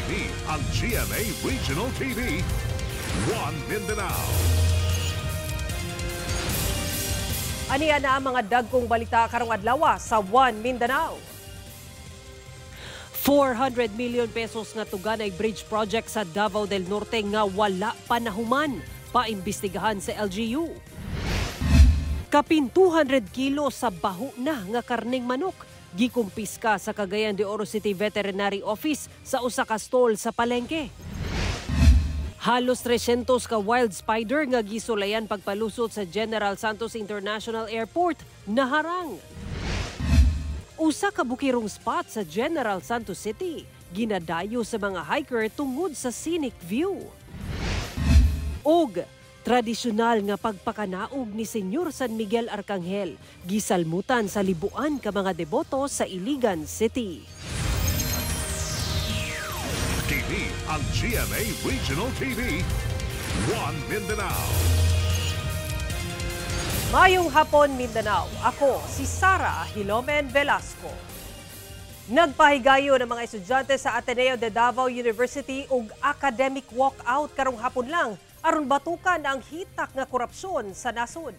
Kini ang GMA Regional TV, One Mindanao. Aniya na ang mga dagkong balita karong adlaw sa One Mindanao. 400 million pesos nga tuganay bridge project sa Davao del Norte nga wala pa nahuman, paimbestigahan sa LGU. Kapin 200 kilo sa baho na nga karning manok gikumpiska sa Cagayan de Oro City Veterinary Office sa usa ka stall sa palengke. Halos 300 ka wild spider nga gisulayan pagpalusot sa General Santos International Airport naharang. Usa ka bukirong spot sa General Santos City ginadayo sa mga hiker tungod sa scenic view. Og tradisyonal nga pagpakanaog ni Senyor San Miguel Arcangel gisalmutan sa libuan ka mga deboto sa Iligan City. Kini ang GMA Regional TV, One Mindanao. Mayong hapon Mindanao, ako si Sara Hilomen Velasco. Nagpahigayo ng mga estudyante sa Ateneo de Davao University og academic walkout karong hapon lang aron batukan ang hitak nga korupsyon sa nasod.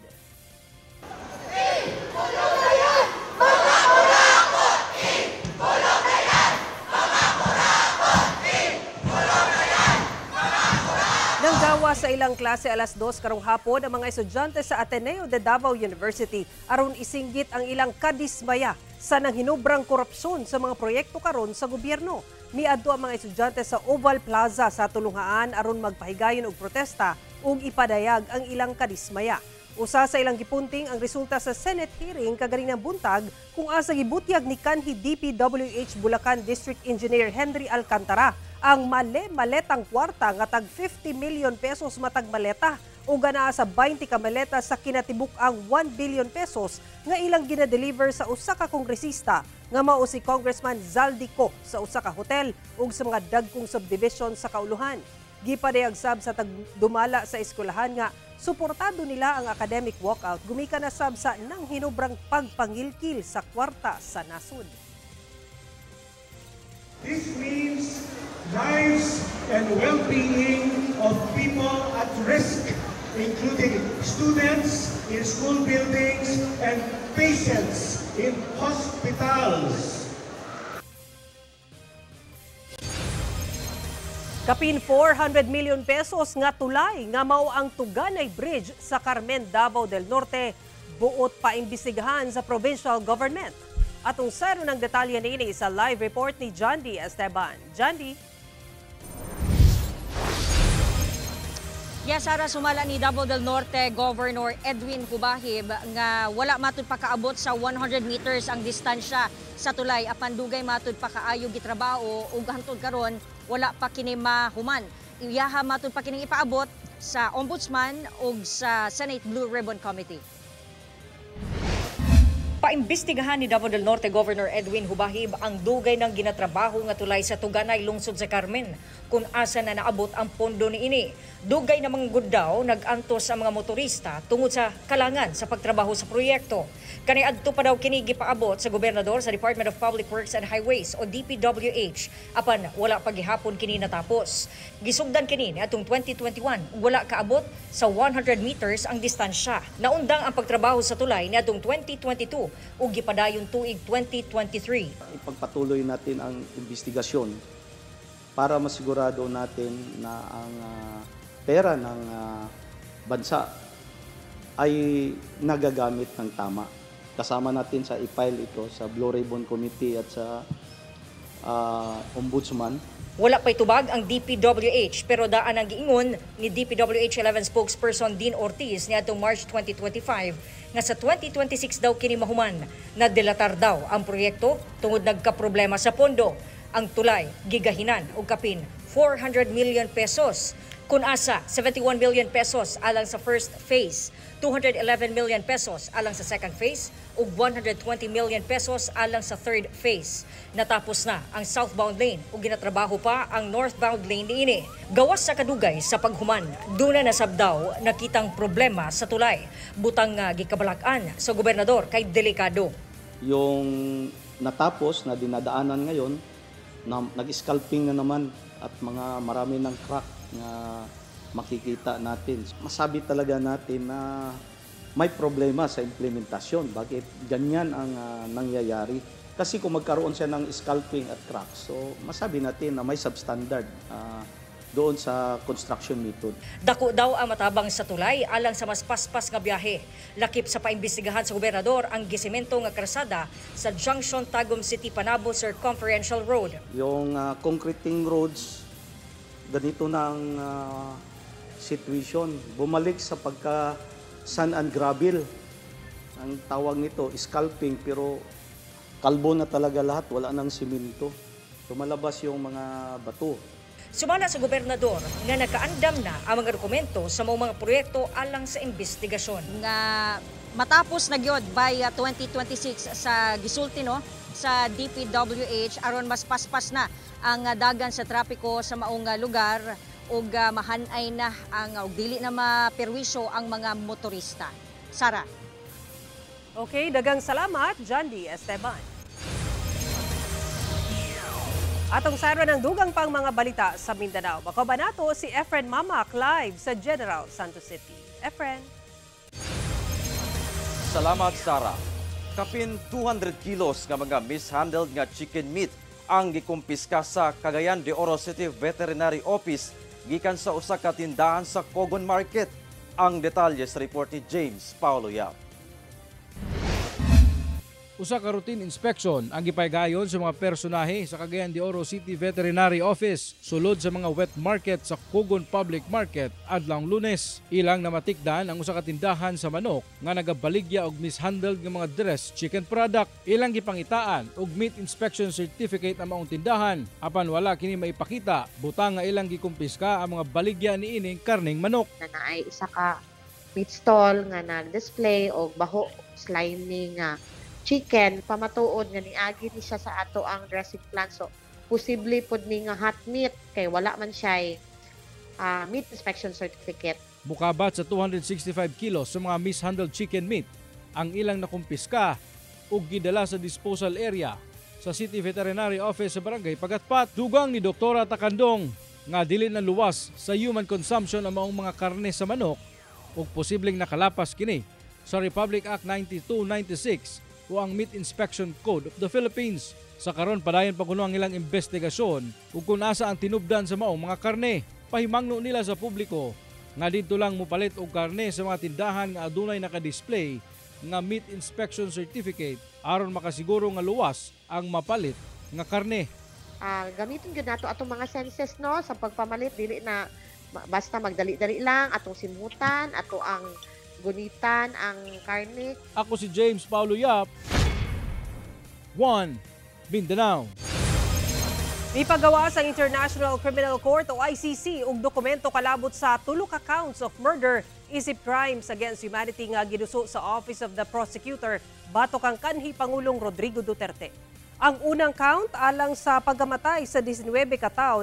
Nanggawa sa ilang klase alas 2 karong hapon ang mga estudyante sa Ateneo de Davao University aron isinggit ang ilang kadismaya sa nanghinubrang korupsyon sa mga proyekto karon sa gobyerno. Miadto ang mga estudyante sa Oval Plaza sa Tulunghaan aron magpahigayon og protesta ug ipadayag ang ilang kadismaya. Usa sa ilang gipunting ang resulta sa Senate hearing kaganinang buntag kung asa gibutyag ni kanhi DPWH Bulacan District Engineer Henry Alcantara ang maletang kwarta nga tag 50 million pesos matag maleta o gana sa 20 ka maleta sa kinatibuk ang 1 billion pesos nga ilang ginadeliver sa usa ka kongresista nga mao si Congressman Zaldico sa usa ka hotel ug sa mga dagkong subdivision sa Kauluhan. Gipadayag sab sa dumala sa eskwelahan nga suportado nila ang academic walkout gumikan na sab sa nang hinubrang pagpangilkil sa kwarta sa nasod. This means lives and well-being of people at risk, including students in school buildings and patients in hospitals. Kapin 400 million pesos nga tulay nga mao ang tuganay bridge sa Carmen, Davao del Norte buot paimbestigahan sa provincial government. Atong saro ng detalye nini sa live report ni John D. Esteban. John D. Yes, Sara, sumala ni Davao del Norte Governor Edwin Hubahib nga wala matud pa kaabot sa 100 meters ang distansya sa tulay apan dugay matud pa kaayo gitrabaho ug hangtod karon wala pa kini mahuman. Iyaha matud pa kining ipaabot sa Ombudsman ug sa Senate Blue Ribbon Committee. Paimbestigahan ni Davao del Norte Governor Edwin Hubahib ang dugay ng ginatrabaho nga tulay sa Tuganay lungsod sa Carmen kung asa na naabot ang pondo niini. Dugay namang gud daw nag-antos sa mga motorista tungod sa kalangan sa pagtrabaho sa proyekto. Kaniadto pa daw kini gipaabot sa gobernador sa Department of Public Works and Highways o DPWH apan wala pa gihapon kini natapos. Gisugdan kini niadtong 2021 wala kaabot sa 100 meters ang distansya. Naundang ang pagtrabaho sa tulay niadtong 2022 ug gipadayon tuig 2023. Ipagpatuloy natin ang investigasyon para masigurado natin na ang pera ng bansa ay nagagamit ng tama. Kasama natin sa i-file ito sa Blue Ribbon Committee at sa Ombudsman. Wala pa'y tubag ang DPWH pero daan ang giingon ni DPWH 11 spokesperson Dean Ortiz niadtong March 2025 nga sa 2026 daw kini mahuman na delatar daw ang proyekto tungod nagkaproblema sa pondo. Ang tulay gigahinan og kapin 400 million pesos kun asa 71 million pesos alang sa first phase, 211 million pesos alang sa second phase ug 120 million pesos alang sa third phase. Natapos na ang southbound lane ug ginatrabaho pa ang northbound lane niini. Gawas sa kadugay sa paghuman, duna na sabdaw nakitang problema sa tulay. Butang nga gikabalak-an sa gobernador kay delikado. Yung natapos na dinadaanan ngayon, nag-scalping na naman at marami ng crack na makikita natin. Masabi talaga natin na may problema sa implementasyon. Bakit ganyan ang nangyayari? Kasi kung magkaroon siya ng scalping at crack, so masabi natin na may substandard doon sa construction method. Dako daw ang matabang sa tulay alang sa mas paspas nga biyahe. Lakip sa paimbestigahan sa gobernador ang gisemento nga krasada sa Junction Tagum City Panabo Circumferential Road. Yung concreting roads, ganito na ang situation. Bumalik sa pagka sand and gravel. Ang tawag nito, scalping, pero kalbo na talaga lahat, wala nang simento. Tumalabas yung mga bato. Sumala sa gobernador nga nakaandam na ang mga dokumento sa mga proyekto alang sa investigasyon. Nga matapos na gyud by 2026 sa gisulti no sa DPWH aron mas paspas na ang dagan sa trapiko sa maong lugar ug mahanay na ang dili na maperwisyo ang mga motorista. Sara. Okay, dagang salamat, John D. Esteban. Atong saro ng dugang pang mga balita sa Mindanao. Makabanato si Efren Mamak live sa General Santos City. Efren. Salamat, Sara. Kapin 200 kilos nga mga mishandled nga chicken meat ang gikumpiska sa Cagayan de Oro City Veterinary Office gikan sa usa ka tindahan sa Cogon Market. Ang detalye sa report ni James Paulo Yap. Usa ka routine inspection ang gipaygayon sa mga personahe sa Cagayan de Oro City Veterinary Office sulod sa mga wet market sa Cogon Public Market adlawng Lunes. Ilang namatikdan ang usa ka tindahan sa manok nga nagabaligya og mishandled nga mga dressed chicken product. Ilang gipangitaan og meat inspection certificate ang maong tindahan apan wala kini maipakita butang nga ilang gikumpiska ang mga baligya niining karning manok. Na ay isa ka meat stall nga nag-display og baho slimy nga chicken, pamatuod nga niagi ni siya sa ato ang dressing plan. So, posible pod ni nga hot meat kay wala man siya meat inspection certificate. Mukabat sa 265 kilos sa mga mishandled chicken meat ang ilang nakumpiska ug gidala sa disposal area sa City Veterinary Office sa Barangay Pagatpat. Dugang ni Doktora Takandong nga dili na luwas sa human consumption ang maong mga karne sa manok ug posibleng nakalapas kini sa Republic Act 9296 o ang Meat Inspection Code of the Philippines. Sa karon padayon pa kuno ang ilang investigasyon ug kung asa ang tinubdan sa maong mga karne. Pahimangno nila sa publiko nga didto lang mopalit og karne sa mga tindahan nga adunay naka-display nga Meat Inspection Certificate aron makasiguro nga luwas ang mapalit nga karne. Gamitin gyud nato atong mga senses no sa pagpamalit, dili na basta magdali-dali lang atong simutan ato ang gunitan ang karne. Ako si James Paulo Yap, 1 Mindanao. Ipagawa sa International Criminal Court o ICC og dokumento kalabot sa tulo ka counts of murder isip crimes against humanity nga giduso sa Office of the Prosecutor batok ang kanhi Pangulong Rodrigo Duterte. Ang unang count alang sa pagkamatay sa 19 ka tawo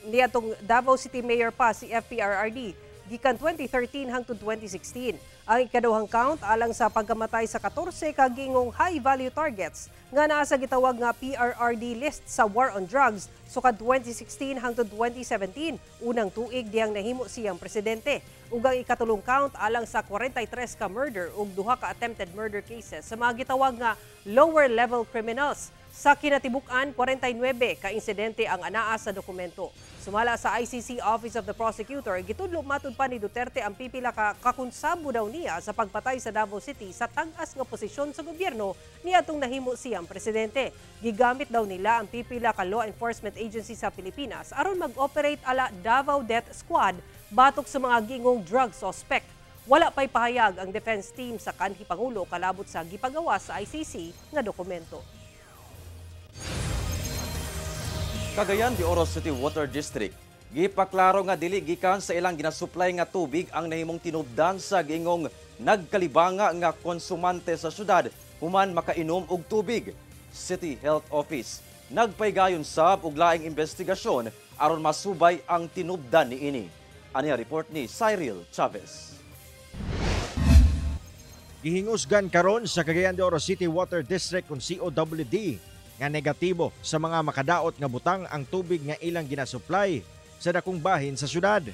niadtong Davao City Mayor pa si FPRRD gikan 2013 hangtod 2016. Ang ikaduhang count alang sa pagkamatay sa 14 ka gingong high-value targets nga naa sa gitawag nga PRRD list sa war on drugs sukad 2016 hangtod 2017, unang tuig diyang nahimo siyang presidente. Ug ang ikatulong count alang sa 43 ka murder ug duha ka attempted murder cases sa mga gitawag nga lower level criminals. Sa kinatibuk-an, 49 ka insidente ang anaa sa dokumento. Sumala sa ICC Office of the Prosecutor, gitudlo matud pa ni Duterte ang pipila ka kakunsabo daw niya sa pagpatay sa Davao City sa tag-as nga posisyon sa gobyerno niadtong nahimo siyang presidente. Gigamit daw nila ang pipila ka law enforcement agency sa Pilipinas aron mag-operate ala Davao Death Squad batok sa mga gingong drug suspect. Wala pay pahayag ang defense team sa kanhi Pangulo kalabot sa gipagawa sa ICC nga dokumento. Cagayan de Oro City Water District gipaklaro nga dili gikan sa ilang ginasupply nga tubig ang nahimong tinubdan sa gingong nagkalibanga nga konsumante sa syudad human makainom og tubig. City Health Office nagpaygayon sab og laing investigasyon aron masubay ang tinubdan niini. Ani report ni Cyril Chavez. Gihingusgan karon sa Cagayan de Oro City Water District kung COWD nga negatibo sa mga makadaot nga butang ang tubig nga ilang ginasupply sa dakong bahin sa syudad.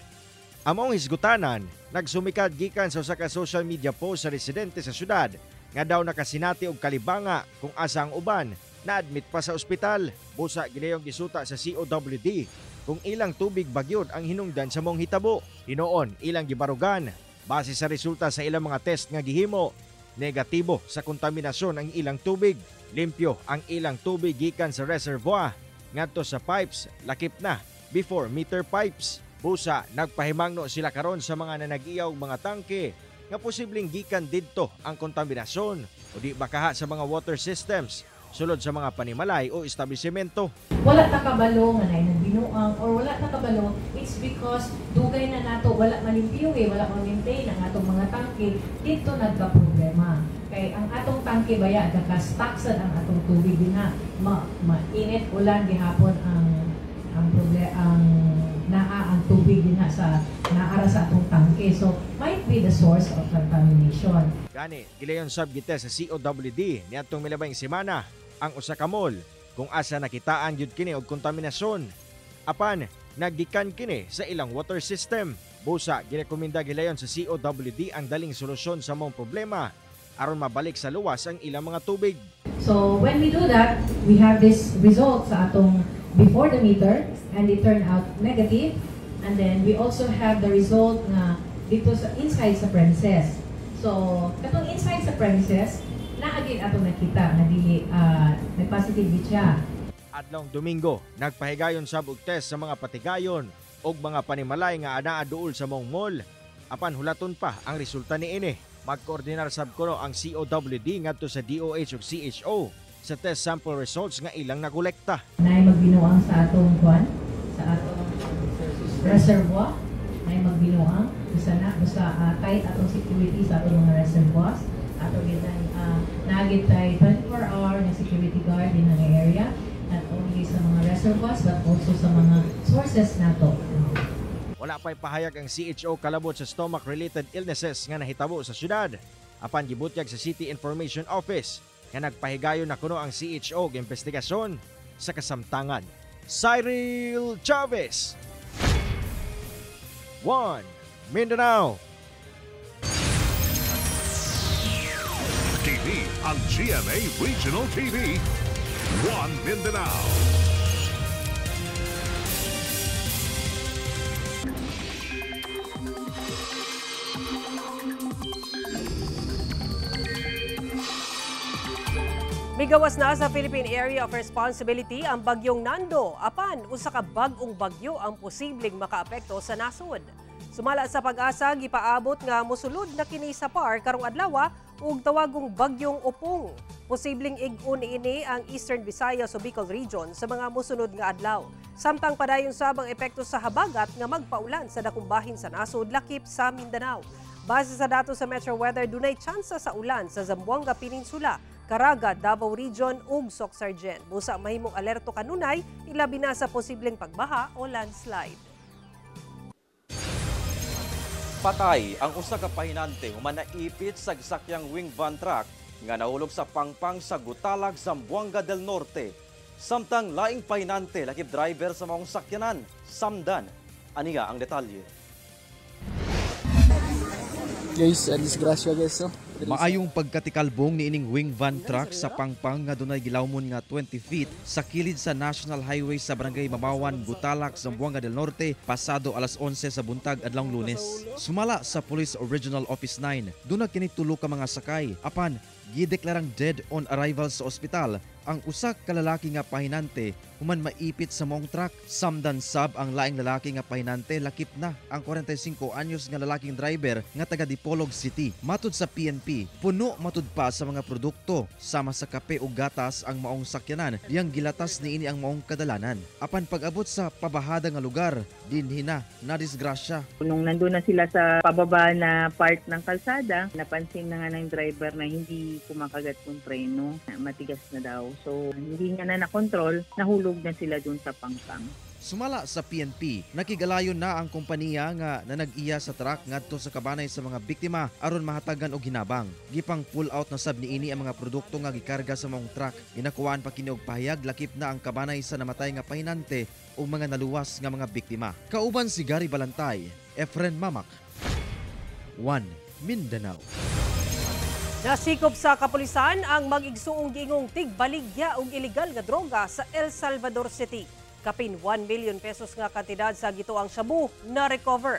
Among hisgutanan, nagsumikad gikan sa usa ka social media post sa residente sa syudad nga daw nakasinati og kalibanga kung asa ang uban na-admit pa sa ospital. Busa ginayong gisuta sa COWD kung ilang tubig bagyod ang hinungdan sa mong hitabo. Hinoon ilang gibarugan base sa resulta sa ilang mga test nga gihimo, negatibo sa kontaminasyon ang ilang tubig. Limpyo ang ilang tubig gikan sa reservoir ngadto sa pipes, lakip na before meter pipes. Busa nagpahimangno sila karon sa mga nanag-iyaw mga tangke nga posibleng gikan didto ang kontaminasyon o di bakaha sa mga water systems sulod sa mga panimalay o establisimento. Wala ta kabalo nga nay binuang or wala ta kabalo, it's because dugay na nato wala malimpyo wala ma-maintain ang atong mga tangke, dito nagka-problema. Kay ang atong tangke baya naka-stuck ang atong tubig din na mainit ulan gihapon ang ang tubig din sa naara sa atong tangke, so might be the source of contamination. Gani gilayon sab gite sa COWD niadtong milabayng semana ang usa ka mall kung asa nakitaan gyud kini og kontaminasyon. Apan naggikan kini sa ilang water system. Busa girekomenda gilayon sa COWD ang daling solusyon sa mong problema aron mabalik sa luwas ang ilang mga tubig. So when we do that, we have this result sa atong before the meter and it turned out negative, and then we also have the result na dito sa inside sa premises. So katong inside sa premises naagin atong nakita na dili nag-positive siya. Adlong Domingo, nagpahigayon sab og test sa mga patigayon og mga panimalay nga anaa duol sa mong mall. Apan hulaton pa ang resulta niini. Magkoordinar sab kuno ang COWD ngadto sa DOH ug CHO sa test sample results nga ilang nakolekta. Nay magbinuang sa atong kwan, sa atong reservoir, nay magbinuang isa na basta tight atong security sa atong mga reservoirs. Ato gitan nagit tay 24-hour na security guard in ang area, not only sa mga reservoirs but also sa mga sources nato. Wala pa'y pahayag ang CHO kalabot sa stomach-related illnesses nga nahitabo sa syudad. Apan gibutyag sa City Information Office nga nagpahigayon na kuno ang CHO og investigasyon sa kasamtangan. Cyril Chavez, 1 Mindanao. TV ang GMA Regional TV 1 Mindanao. Migawas na sa Philippine Area of Responsibility ang bagyong Nando. Apan, usa ka bag-ong bagyo ang posibleng makaapekto sa nasod. Sumala sa Pag-asa, gipaabot nga mosulod na kini sa PAR karong adlaw ug tawagong bagyong Upong. Posibleng ig-un ini ang Eastern Visayas o Bicol Region sa mga mosunod nga adlaw. Samtang padayon sab ang epekto sa habagat nga magpaulan sa dakong bahin sa nasod lakip sa Mindanao. Base sa datos sa Metro Weather, dunay tsansa sa ulan sa Zamboanga Peninsula, Caraga, Davao Region ug Soc-Sargen. Busa mahimong alerto kanunay, ilabi na sa posibleng pagbaha o landslide. Patay ang usa ka pahinante human naipit sa gisakyang wing van truck nga nahulog sa pangpang sa Gutalag, Zamboanga del Norte. Samtang laing pahinante lakip driver sa maong sakyanan, samdan. Aniya ang detalye. Guys, disgrasya guys, no? Maayong pagkatikalbong ni ining wing van truck sa pangpang nga dunay gilawmon nga 20 feet sa kilid sa National Highway sa Barangay Mamawan, Gutalac, Zamboanga del Norte pasado alas 11 sa buntag adlong Lunes. Sumala sa Police Regional Office 9, dunay kini tulo ka mga sakay. Apan gideklarang dead on arrival sa ospital ang usa ka lalaki nga pahinante human maipit sa maong truck. Samdan sab ang laing lalaki nga pahinante lakip na ang 45 anyos nga lalaking driver nga taga Dipolog City. Matud sa PNP, puno matud pa sa mga produkto sama sa kape ug gatas ang maong sakyanan diyang gilatas niini ang maong kadalanan. Apan pag-abot sa pabahada nga lugar, dinhi na disgrasya. Nung nandun na sila sa pababa na part ng kalsada, napansin na nga ng driver na hindi kumakagat yung preno, matigas na daw. So hindi niya na nakontrol, nahulog na sila dun sa pangpang. Sumala sa PNP, nakigalayon na ang kompanya nga nanag-iya sa truck ngadto sa kabanay sa mga biktima aron mahatagan og hinabang. Gipang pull out na sab niini ang mga produkto nga gikarga sa maong truck. Ginakuhaan pa kini og pahayag lakip na ang kabanay sa namatay nga pahinante o mga naluwas nga mga biktima. Kauban si Gary Balantay, Efren Mamak, 1 Mindanao. Nasikop sa kapulisan ang mag-igsuong giingong tigbaligya og ilegal nga droga sa El Salvador City. Kapin 1 million pesos nga kantidad sa gituang shabu na recover.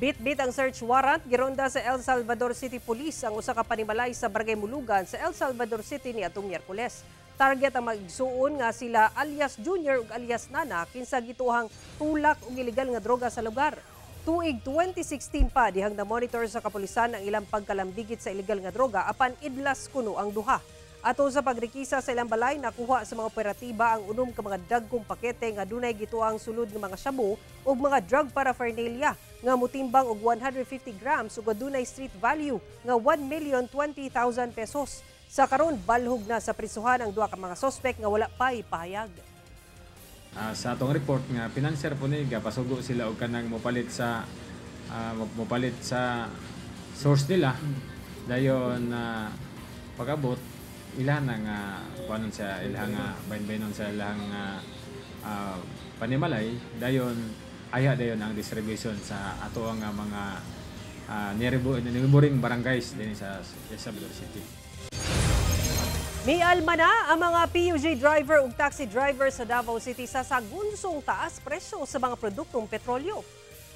Bit-bit ang search warrant gironda sa El Salvador City Police ang usa ka panimalay sa Barangay Mulugan sa El Salvador City niadtong Miyerkules. Target ang mag-igsuon nga sila alias Junior ug alias Nana kinsa gituhang tulak og ilegal nga droga sa lugar. Tuig 2016 pa dihang na-monitor sa kapulisan ang ilang pagkalambigit sa ilegal nga droga apan idlas kuno ang duha. Ato sa pagrikisa sa ilang balay, nakuha sa mga operatiba ang unom ka mga dagkong pakete nga dunay gituang sulod ng mga shabu o mga drug paraphernalia nga mutimbang og 150 grams ug dunay street value nga 1,020,000 pesos. Sa karon balhog na sa prisuhan ang duha ka mga sospek nga wala pay pahayag. Sa atong report nga pinanser po ni pasugo sila og kanang mopalit sa source nila. Dayon pag-abot ilang nga kuanon sa ilang bayn-baynon sa ilang panimalay, dayon aya dayon ang distribution sa ato ang mga neighboring barangays din sa El Salvador City. Mialma na ang mga PUJ driver ug taxi driver sa Davao City sa sagunsong taas presyo sa mga produktong petrolyo.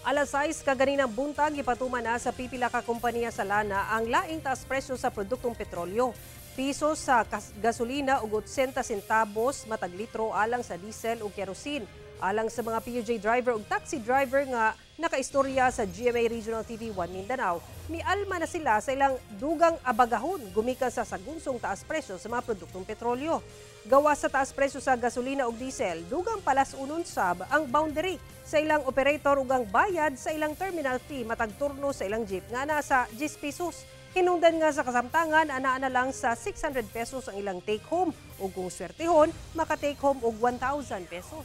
Alas 6 kaganinang buntag ipatuman na sa pipila ka kompanya sa lana ang laing taas presyo sa produktong petrolyo. Piso sa gasolina ug 80 centavos matag litro alang sa diesel ug kerosene. Alang sa mga PUJ driver ug taxi driver nga nakaistorya sa GMA Regional TV 1 Mindanao, mialma na sila sa ilang dugang abagahon gumikan sa sagunsong taas presyo sa mga produktong petrolyo. Gawas sa taas presyo sa gasolina ug diesel, dugang palas unon sab ang boundary sa ilang operator ug ang bayad sa ilang terminal fee matag turno sa ilang jeep nga nasa 10 pesos. Hinungdan nga sa kasamtangan, ana lang sa 600 pesos ang ilang take home ug kung swertehon, maka-take home og 1,000 pesos.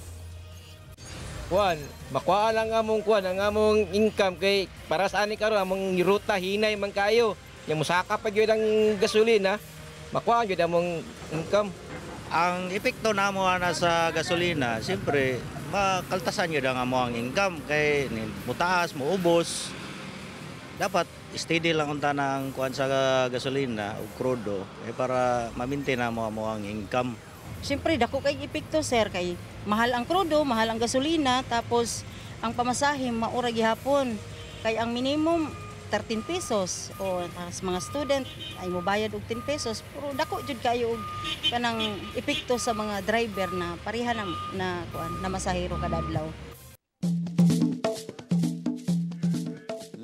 Kuan, makuha lang among kuan, ang among income kay para sa ani karon among ruta hinay man kayo. Yang musaka pa gyud ang gasolina, makuha gyud among income. Ang epekto namo na sa gasolina, siyempre makaltasan gyud ang among income kay mutaas, moubos. Dapat steady lang unta ng kuan sa gasolina o krudo para ma-maintain namo ang income. Siyempre, dako kay epekto, sir, kay mahal ang krudo, mahal ang gasolina, tapos ang pamasahe, maura gihapon. Kay ang minimum, 13 pesos. O sa mga student, ay mobayad og 10 pesos. Pero dako jud kayo og kanang epekto sa mga driver na pareha na masahero kada adlaw.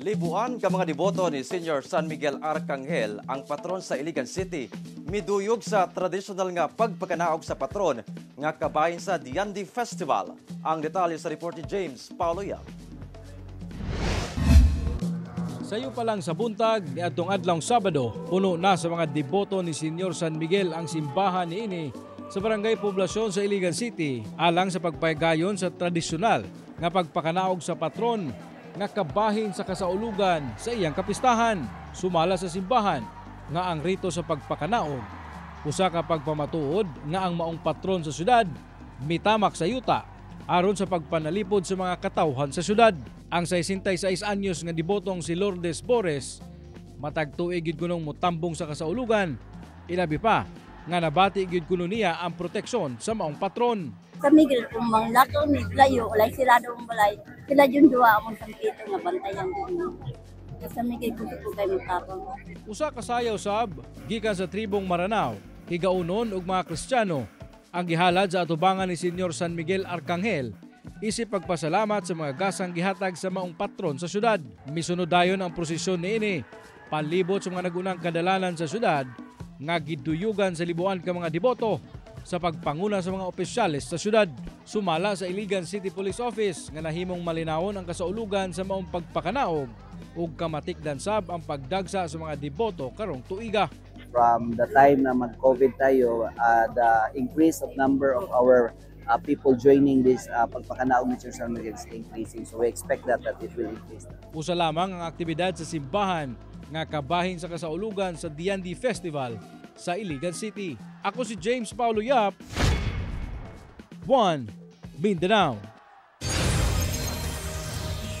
Libuan ka mga deboto ni Senior San Miguel Arcangel, ang patron sa Iligan City, miduyog sa tradisyonal nga pagpakanaog sa patron nga kabahin sa Diandi Festival. Ang detalye sa report ni James Paulo Yang. Sayo pa lang sa buntag ni adtong adlawng Sabado, puno na sa mga deboto ni Senior San Miguel ang simbahan niini sa barangay poblasyon sa Iligan City alang sa pagpaygayon sa tradisyonal nga pagpakanaog sa patron nga kabahin sa kasaulugan sa iyang kapistahan. Sumala sa simbahan nga ang rito sa pagpakanaog, usa ka pagpamatuod nga ang maong patron sa syudad mitamak sa yuta aron sa pagpanalipod sa mga katawhan sa syudad. Ang 66 anyos nga debotong si Lourdes Bores matag tuig gid kunong mutambong sa kasaulugan. Ilabi pa nga nabati gid kuno niya ang proteksyon sa maong patron. Sa Miguel, kung manglato ni layo, walay sirado ang balay, sila yung duwa among sampito nga bantayan din. Sa Miguel, kuto kayo magtapang. Usa ka sayaw sab, gikan sa tribong Maranao, higaunon ug mga Kristiyano, ang gihalad sa atubangan ni Senior San Miguel Arcangel, isip pagpasalamat sa mga gasang gihatag sa maong patron sa syudad. Misunod dayon ang prosesyon niini, palibot sa mga nagunang kadalanan sa syudad, nga giduyugan sa libuan ka mga deboto, sa pagpanguna sa mga opisyales sa syudad. Sumala sa Iligan City Police Office nga nahimong malinawon ang kasaulugan sa maong pagpakanaog ug kamatikdan sab ang pagdagsa sa mga deboto karong tuiga. From the time na mag-COVID tayo, the increase of number of our people joining this pagpakanaog ng social media is increasing. So we expect that it will increase. Usa lamang ang aktibidad sa simbahan nga kabahin sa kasaulugan sa Diandi Festival sa Iligan City. Ako si James Paulo Yap, 1 Mindanao.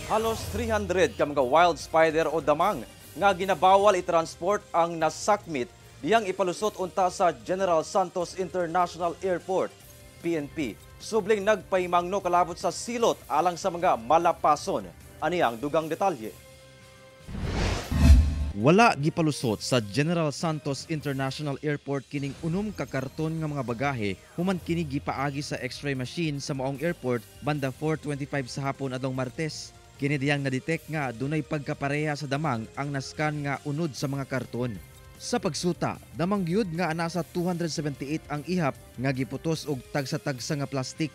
Halos 300 ka mga wild spider o damang nga ginabawal i-transport ang nasakmit diyang ipalusot unta sa General Santos International Airport, PNP. Subling nagpahimangno kalabot sa silot alang sa mga malapason. Ani ang dugang detalye. Wala gipalusot sa General Santos International Airport kining unom ka karton nga mga bagahe human kini gipaagi sa X-ray machine sa maong airport banda 4:25 sa hapon adtong Martes. Kini diyang na-detect nga dunay pagkapareha sa damang ang naskan nga unod sa mga karton. Sa pagsuta, damang gyud nga ana sa 278 ang ihap nga giputos og tagsa-tagsa nga plastik.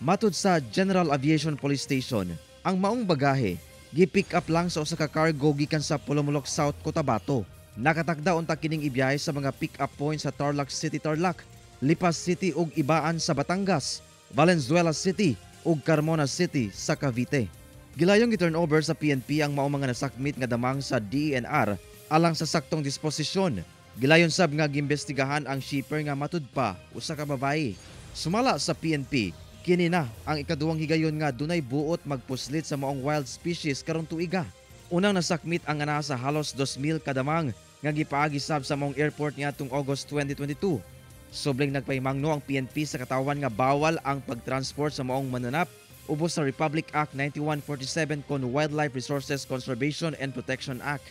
Matud sa General Aviation Police Station, ang maong bagahe gi-pick up lang sa usa ka cargo gikan sa Polomolok South, Cotabato. Nakatakda unta kining ibiyahe sa mga pick-up points sa Tarlac City, Tarlac, Lipas City ug Ibaan sa Batangas, Valenzuela City ug Carmona City sa Cavite. Gilayong gi-turnover sa PNP ang maong mga nasakmit nga damang sa DENR alang sa saktong disposisyon. Gilayon sab nga gimbestigahan ang shipper nga matud pa usa ka babae. Sumala sa PNP, kini na ang ikaduwang higayon nga dunay buot magpuslit sa maong wild species karong tuiga. Unang nasakmit ang ana sa halos 2,000 kadamang nga gipaagi sab sa maong airport niadtong August 2022. Sobling nagpahimangno ang PNP sa katawan nga bawal ang pagtransport sa maong mananap ubos sa Republic Act 9147 kon Wildlife Resources Conservation and Protection Act.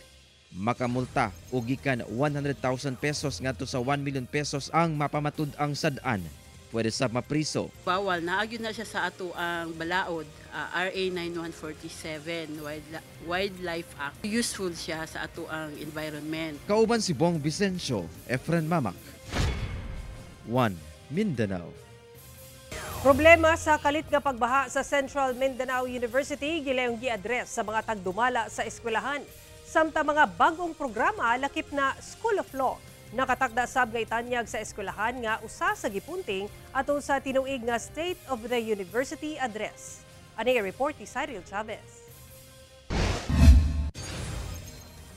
Makamulta o gikan 100,000 pesos ngadto sa 1 million pesos ang mapamatud ang sad-an. Pwede sab mapriso. Bawal na agyo na siya sa ato ang balaod, RA 9147 Wildlife Act. Useful siya sa ato ang environment. Kauban si Bong Vicencio, Efren Mamak, 1 Mindanao. Problema sa kalit nga pagbaha sa Central Mindanao University gilayong gi-address sa mga tagdumala sa eskwelahan. Samta mga bagong programa lakip na School of Law. Nakatakda sab nga itanyag sa eskwelahan nga usa sa gipunting atong sa tinuig nga State of the University Address. Ani report ni Cyril Chavez.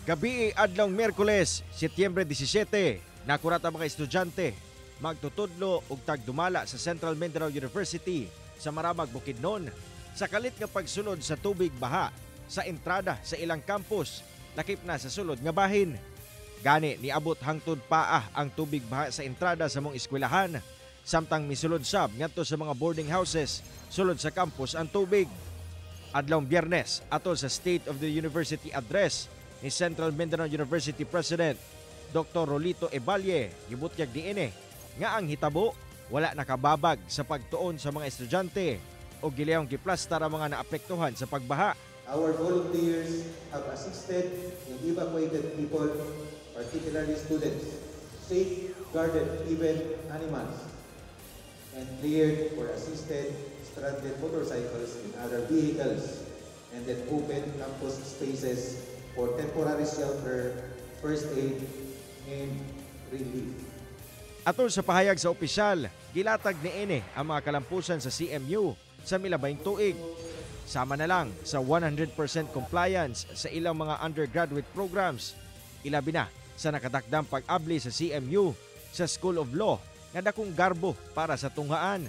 Gabi adlong Miyerkules, Setyembre 17, nakurat ang mga estudyante magtutudlo og tagdumala sa Central Mindanao University sa Maramag, Bukidnon sa kalit nga pagsulod sa tubig baha sa entrada sa ilang campus lakip na sa sulod nga bahin. Gani niabot hangtod paa ang tubig baha sa entrada sa mong eskwelahan samtang misulod sab ngadto sa mga boarding houses sulod sa campus ang tubig. Adlong Biyernes atol sa State of the University Address ni Central Mindanao University President Dr. Rolito Ebalye gibutyag diine nga ang hitabo wala nakababag sa pagtuon sa mga estudyante o gilayong giplastar ang mga naapektuhan sa pagbaha. Our volunteers have assisted in evacuated people, particularly students, safeguarded even animals, and cleared or assisted stranded motorcycles and other vehicles, and then opened campus spaces for temporary shelter, first aid, and relief. Atol sa pahayag sa opisyal, gilatag niini ang mga kalampusan sa CMU sa milabayng tuig. Sama na lang sa 100% compliance sa ilang mga undergraduate programs. Ilabi na sa nakadakdang pag-abli sa CMU sa School of Law nga dakong garbo para sa tunghaan.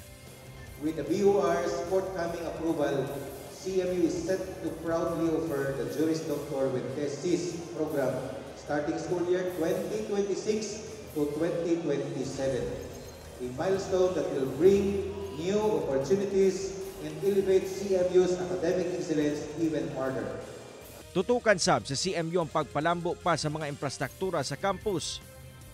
With the BOR's forthcoming approval, CMU is set to proudly offer the Juris Doctor with Thesis program starting school year 2026 to 2027, a milestone that will bring new opportunities and elevate CMU's academic excellence even further. Tutukan sab sa CMU ang pagpalambo pa sa mga infrastruktura sa campus.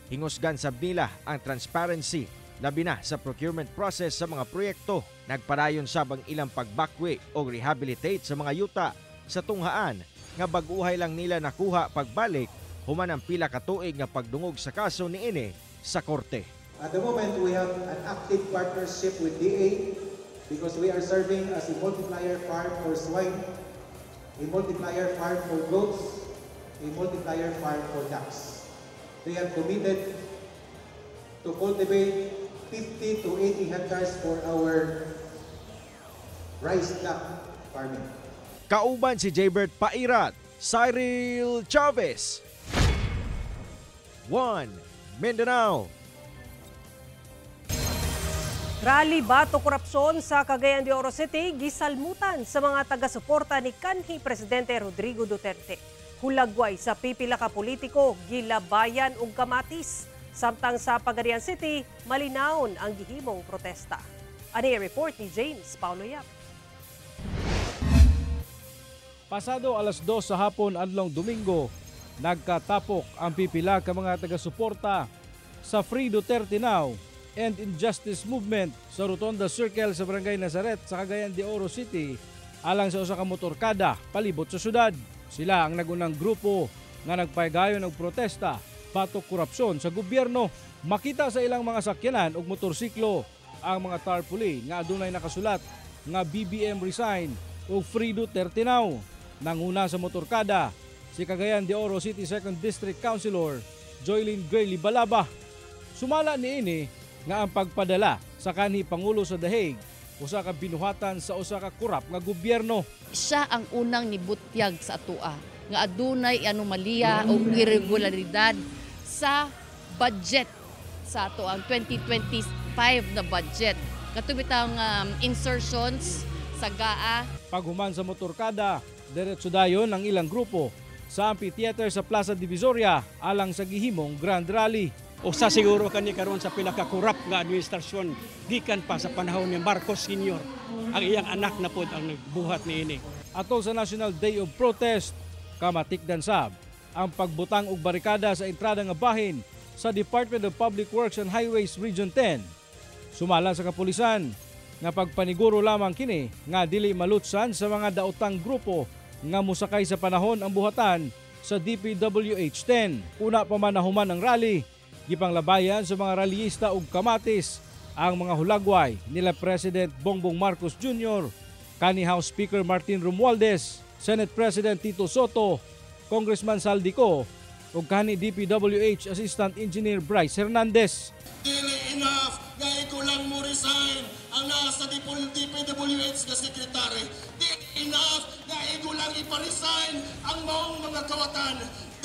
Hingusgan sab nila ang transparency, labi na sa procurement process sa mga proyekto. Nagpadayon sab ang ilang pagbakwi o rehabilitate sa mga yuta sa tunghaan nga bag-uhay lang nila nakuha pagbalik human ang pila ka tuig nga pagdungog sa kaso niini sa korte. At the moment, we have an active partnership with DA because we are serving as a multiplier farm for swine, a multiplier farm for goats, a multiplier farm for ducks. They have committed to cultivate 50 to 80 hectares for our rice duck farming. Kauban si Jaybert Pairat, Cyril Chavez. 1 Mindanao. Rally bato korupsyon sa Cagayan de Oro City gisalmutan sa mga taga-suporta ni kanhi Presidente Rodrigo Duterte. Hulagway sa pipila ka politiko, gilabayan og kamatis. Samtang sa Pagadian City, malinawon ang gihimong protesta. Ani report ni James Paulo Yap. Pasado alas 2 sa hapon adlong Domingo, nagkatapok ang pipila ka mga taga-suporta sa Free Duterte Now and Injustice Movement sa Rotonda Circle sa Barangay Nazaret sa Cagayan de Oro City alang sa usa ka motorkada palibot sa syudad. Sila ang nagunang grupo nga nagpaygayon og protesta batok korupsyon sa gobyerno. Makita sa ilang mga sakyanan ug motorsiklo ang mga tarpaulin nga adunay nakasulat nga BBM resign ug Free Duterte Now. Nanguna sa motorkada si Cagayan de Oro City 2nd District Councilor Joylyn Gurley Balaba. Sumala niini nga ang pagpadala sa kanhi Pangulo sa The Hague usa ka binuhatan sa usa ka korap nga gobyerno. Siya ang unang nibutyag sa atua nga adunay anomalya o irregularidad sa budget sa ato ang 2025 na budget. Katubit ang insertions sa GAA. Paghuman sa motorkada, diretso dayon ang ilang grupo sa amphitheater sa Plaza Divisoria alang sa gihimong Grand Rally. Usa siguro kani karon sa pinakakorap nga administrasyon gikan pa sa panahon ni Marcos Sr. Ang iyang anak na pod ang nagbuhat niini. Atol sa National Day of Protest, kamatikdan sab ang pagbutang og barikada sa entrada nga bahin sa Department of Public Works and Highways Region 10. Sumala sa kapulisan nga pagpaniguro lamang kini nga dili malutsan sa mga daotang grupo nga musakay sa panahon ang buhatan sa DPWH-10. Una pa man nahuman ang rally, gipanglabayan sa mga rallyista og kamatis ang mga hulagway nila President Bongbong Marcos Jr., kanhi House Speaker Martin Romualdez, Senate President Tito Soto, Congressman Saldico ug kanhi DPWH Assistant Engineer Bryce Hernandez. Dili enough nga ikulang mo resign ang nasa DPWH nga sekretary. Dili enough nga ikulang iparesign ang maong mga kawatan.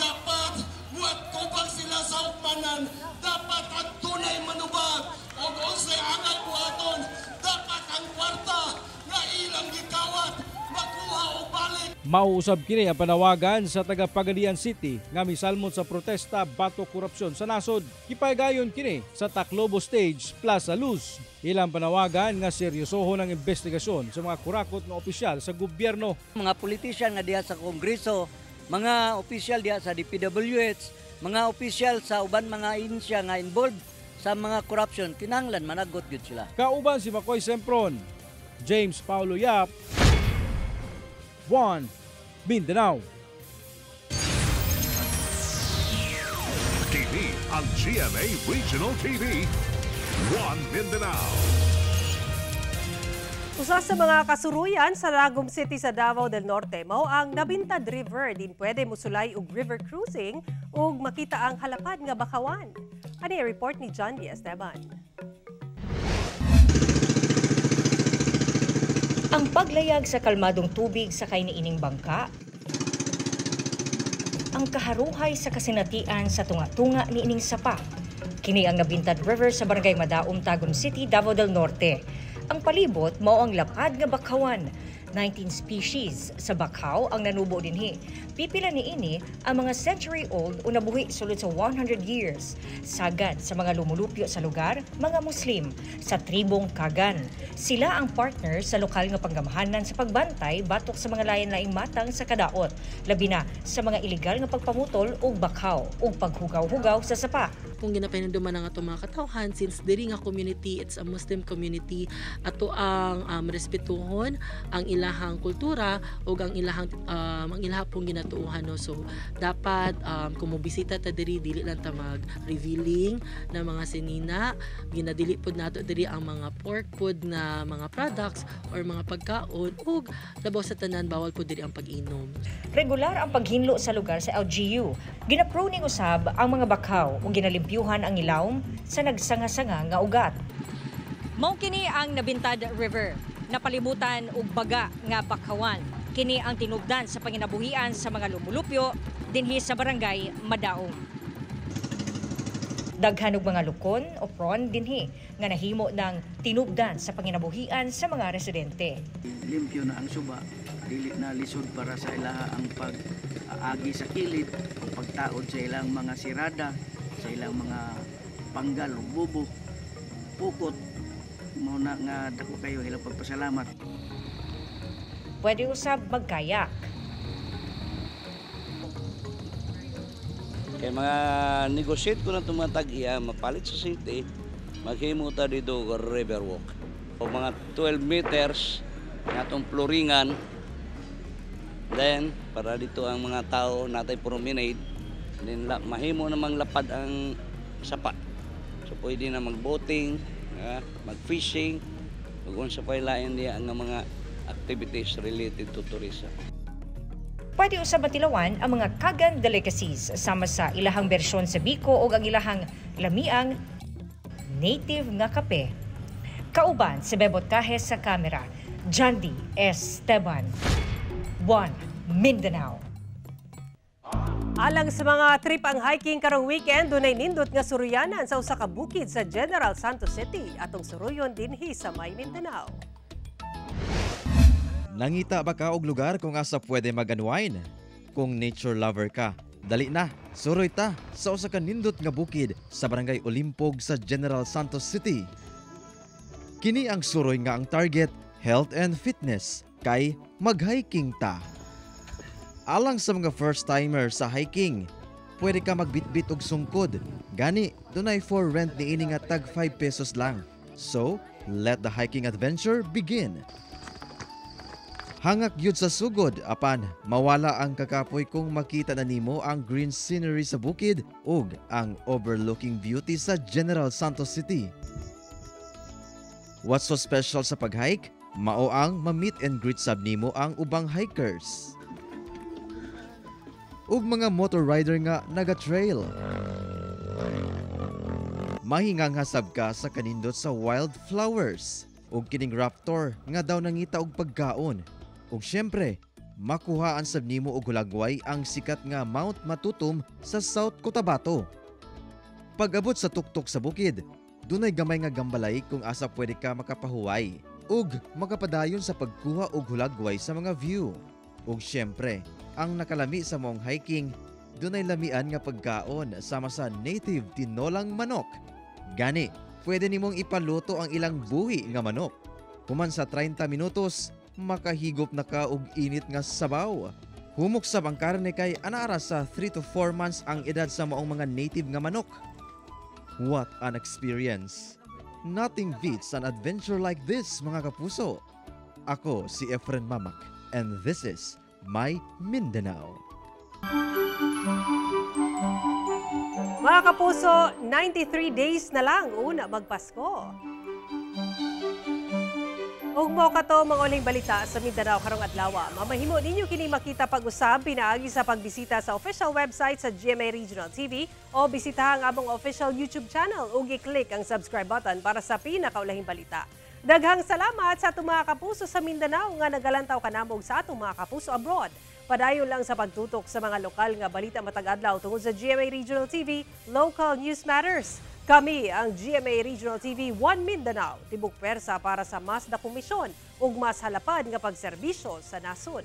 Dapat buat kubang sila sa ukmanan. Dapat ang tunay manubag o unsay angay buhaton. Dapat ang kwarta nga ilang gikawat makuha o balik. Mauusab kini ang panawagan sa taga Pagadian City nga misalmon sa protesta batok korupsyon sa nasod. Kipaygayon kini sa Taclobo Stage, Plaza Luz. Ilang panawagan nga seryosohon ang investigasyon sa mga kurakot nga opisyal sa gobyerno. Mga politician nga diha sa Kongreso, mga opisyal diha sa DPWH, mga opisyal sa uban mga insya nga involved sa mga corruption, kinahanglan managot gyud sila. Kauban si Makoy Sempron, James Paulo Yap, 1 Mindanao. Kini ang GMA Regional TV, 1 Mindanao. Usa sa mga kasuruyan sa Lagom City sa Davao del Norte mao ang Nabintad River. Din pwede mosulay og river cruising ug makita ang halapad nga bakawan. Ani report ni John D. Esteban. Ang paglayag sa kalmadong tubig sa kainiining bangka, ang kaharuhay sa kasinatian sa tunga-tunga niining sapa. Kini ang Nabintad River sa Barangay Madaum, Tagum City, Davao del Norte. Ang palibot mao ang lapad nga bakawan. 19 species sa bakaw ang nanubo dinhi. Pipila niini ang mga century-old o nabuhi sulod sa 100 years. Sagad sa mga lumulupyo sa lugar, mga Muslim sa tribong Kagan. Sila ang partner sa lokal nga panggamahanan sa pagbantay batok sa mga lain-laing matang sa kadaot, labi na sa mga ilegal nga pagpamutol og bakaw ug paghugaw-hugaw sa sapa. Kung ginapahinumduman ang ato mga katawhan, since diri nga community, it's a Muslim community, ato ang respetuhon ang ilahang kultura o ang ilahang pong ginatuuhan, no? So dapat kung mobisita ta diri, dili lang ta mag revealing na mga sinina, ginadili pod nato diri ang mga pork food na mga products or mga pagkaon, ug labaw sa tanan bawal pod diri ang pag-inom. Regular ang paghinlo sa lugar sa LGU. Ginapruning usab ang mga bakaw ug ginalimpyuhan ang ilawom sa nagsanga-sanga nga ugat. Mao kini ang Nabintad River, napalibutan og baga nga bakhawan. Kini ang tinubdan sa panginabuhian sa mga lumulupyo dinhi sa barangay Madaog. Daghan og mga lukon o prawn dinhi nga nahimo ng tinubdan sa panginabuhian sa mga residente. Limpyo na ang suba, dili na lisod para sa ilaha ang pag-aagi sa kilid, ang pagtaod sa ilang mga sirada, sa ilang mga panggal o bubo, pukot. Muna nga dako kayo ilang pagpasalamat. Pwede usab magkayak. Kaya mga negotiate ko na tumatag iya, mapalit sa city, maghimo ta dito river walk. O mga 12 meters na itong floringan, then para dito ang mga tao natay promenade, then mahimo namang lapad ang sapa. So pwede na mag-boating, mag-fishing, kung sa pailayan niya ang mga activities related to tourism. Pwede usab matilawan ang mga Kagan delicacies sama sa ilahang bersyon sa biko o ang ilahang lamiang native nga kape. Kauban si Bebot Kahes sa kamera, Jandy Esteban, 1 Mindanao. Alang sa mga trip ang hiking karong weekend, dunay nindot nga suruyanan sa usa ka bukid sa General Santos City atong suruyon dinhi sa May Mindanao. Nangita ba ka og lugar kung asa pwede mag-unwind? Kung nature lover ka, dali na, suroy ta sa usa ka nindot nga bukid sa Barangay Olimpog sa General Santos City. Kini ang suroy nga ang target, health and fitness, kay mag-hiking ta. Alang sa mga first-timer sa hiking, pwede ka magbitbit og sungkod. Gani, dunay for rent niini nga tag 5 pesos lang. So, let the hiking adventure begin. Hangak yun sa sugod, apan mawala ang kakapoy kung makita na nimo ang green scenery sa bukid ug ang overlooking beauty sa General Santos City. What's so special sa pag-hike? Mao ang ma-meet and greet sab nimo ang ubang hikers. Ug mga motor rider nga naga-trail. Mahingang hasab ka sa kanindot sa wildflowers. Ug kining raptor nga daw nangita og pagkaon. Ug syempre, makuhaan sab nimo og hulagway ang sikat nga Mount Matutum sa South Cotabato. Pag-abot sa tuktok sa bukid, dunay gamay nga gambalay kung asa pwede ka makapahuway. Ug makapadayon sa pagkuha og hulagway sa mga view. Ug syempre, ang nakalami sa mong hiking, dunay lamian nga pagkaon sama sa native tinolang manok. Gani, pwede nimong ipaluto ang ilang buhi nga manok. Human sa 30 minutos, makahigop na ka og init nga sabaw. Humok sa ang karne kay anaara sa 3 to 4 months ang edad sa maong mga native nga manok. What an experience! Nothing beats an adventure like this, mga kapuso. Ako si Efren Mamak, and this is My Mindanao. Mga kapuso, 93 days na lang una magpasko. Ug mo kato mga uling balita sa Mindanao karong adlaw. Mamahimo ninyo kini makita pag-usab pinaagi sa pagbisita sa official website sa GMA Regional TV o bisitahan ang among official YouTube channel ug i-click ang subscribe button para sa pinakaulahing balita. Daghang salamat sa atong mga kapuso sa Mindanao nga nagalantaw kanamog sa atong mga kapuso abroad. Padayon lang sa pagtutok sa mga lokal nga balita matag adlaw tungod sa GMA Regional TV, Local News Matters. Kami ang GMA Regional TV 1 Mindanao, tibok pwersa para sa mas na komisyon ug mas halapad nga pagserbisyo sa nasod.